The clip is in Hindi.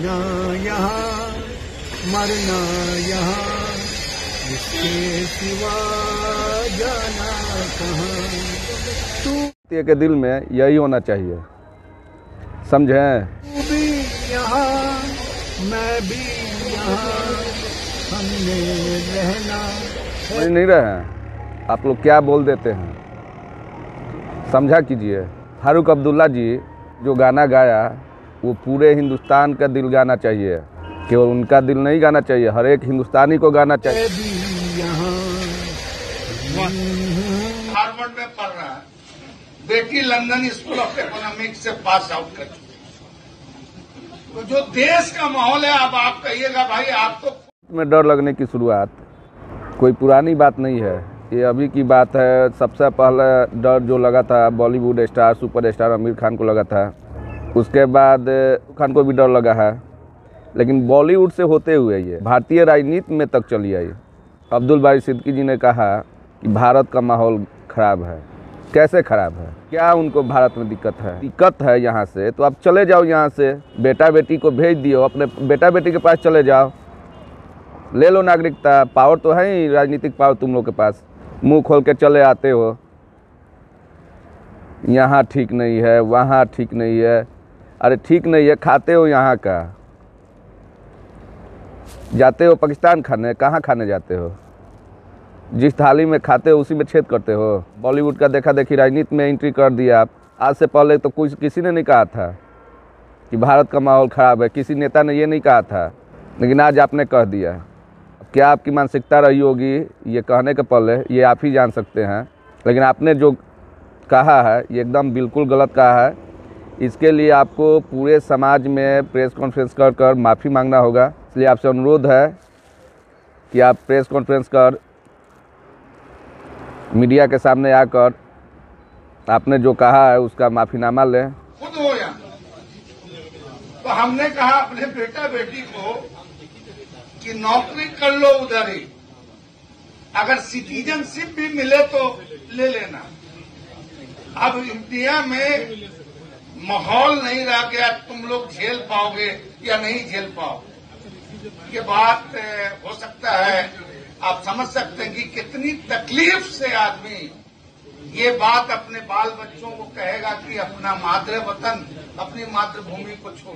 जीना यहाँ मरना यहाँ, इसके सिवा जाना कहाँ। तू के दिल में यही होना चाहिए, समझें। तू भी यहाँ मैं भी यहाँ, हमने रहना समझ नहीं रहे हैं आप लोग, क्या बोल देते हैं, समझा कीजिए। फारूक अब्दुल्ला जी जो गाना गाया वो पूरे हिंदुस्तान का दिल गाना चाहिए, केवल उनका दिल नहीं गाना चाहिए, हर एक हिंदुस्तानी को गाना चाहिए। हार्वर्ड में पढ़ रहा है, बेटी लंदन स्कूल ऑफ इकोनॉमिक्स से पास आउट कर चुकी। तो जो देश का माहौल है, अब आप कहिएगा भाई आपको में डर लगने की शुरुआत कोई पुरानी बात नहीं है, ये अभी की बात है। सबसे पहले डर जो लगा था Bollywood star super star Aamir Khan को लगा था, उसके बाद खान को भी डर लगा है, लेकिन बॉलीवुड से होते हुए ये भारतीय राजनीति में तक चली आई। अब्दुल बारी सिद्दीकी जी ने कहा कि भारत का माहौल खराब है। कैसे खराब है? क्या उनको भारत में दिक्कत है? दिक्कत है यहाँ से तो आप चले जाओ यहाँ से, बेटा बेटी को भेज दियो, अपने बेटा बेटी के पास चले जाओ, ले लो नागरिकता। पावर तो है ही, राजनीतिक पावर तुम लोग के पास, मुंह खोल के चले आते हो। यहाँ ठीक नहीं है, वहाँ ठीक नहीं है। अरे ठीक नहीं है, खाते हो यहाँ का, जाते हो पाकिस्तान खाने, कहाँ खाने जाते हो? जिस थाली में खाते हो उसी में छेद करते हो। बॉलीवुड का देखा देखी राजनीति में एंट्री कर दिया आप। आज से पहले तो किसी ने नहीं कहा था कि भारत का माहौल ख़राब है, किसी नेता ने ये नहीं कहा था, लेकिन आज आपने कह दिया। क्या आपकी मानसिकता रही होगी ये कहने के पहले, ये आप ही जान सकते हैं, लेकिन आपने जो कहा है ये एकदम बिल्कुल गलत कहा है। इसके लिए आपको पूरे समाज में प्रेस कॉन्फ्रेंस कर माफ़ी मांगना होगा। इसलिए आपसे अनुरोध है कि आप प्रेस कॉन्फ्रेंस कर मीडिया के सामने आकर आपने जो कहा है उसका माफ़ीनामा लें। खुद हो या तो हमने कहा अपने बेटा बेटी को कि नौकरी कर लो उधर ही, अगर सिटीजनशिप भी मिले तो ले लेना। अब इंडिया में माहौल नहीं रह गया, तुम लोग झेल पाओगे या नहीं झेल पाओगे, ये बात हो सकता है। आप समझ सकते हैं कि कितनी तकलीफ से आदमी ये बात अपने बाल बच्चों को कहेगा कि अपना मातृ वतन, अपनी मातृभूमि को छोड़